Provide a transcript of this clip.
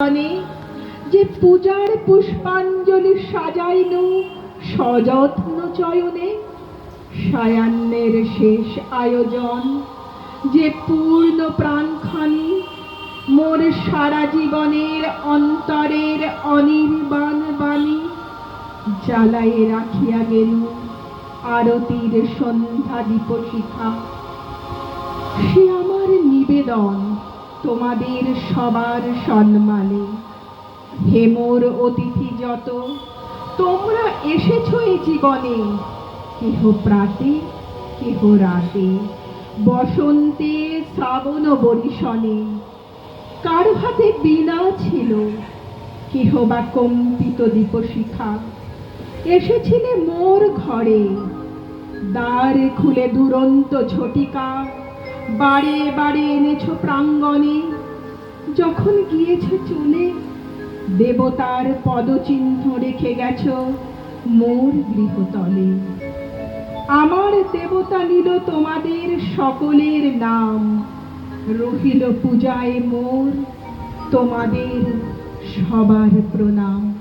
মানে যে পূজার পুষ্পাঞ্জলি সাজাইল সযত্ন চয়নে, সায়ান্নের শেষ আয়োজন যে পূর্ণ প্রাণখানি মোর সারা জীবনের অন্তরের অনির্বাণ বাণী জ্বালায়ে রাখিয়া গেল আরতির সন্ধ্যা দীপশিখা। সে আমার নিবেদন তোমাদের সবার সম্মানে। হে মোর অতিথি যত, তোমরা এসেছ এ জীবনে, কেহ প্রাতে কেহ রাতে, বসন্তে শ্রাবণ বরিশনে। কার হাতে বীণা ছিল, কেহ বা কম্পিত দীপশিখা। এসেছিলে মোর ঘরে, দ্বার খুলে দুরন্ত ঝটিকা বারে বারে এনেছ প্রাঙ্গণে। যখন গিয়েছ চলে, দেবতার পদচিহ্ন রেখে গেছ মোর গৃহতলে। আমার দেবতা নিল তোমাদের সকলের নাম, রহিল পূজায় মোর তোমাদের সবার প্রণাম।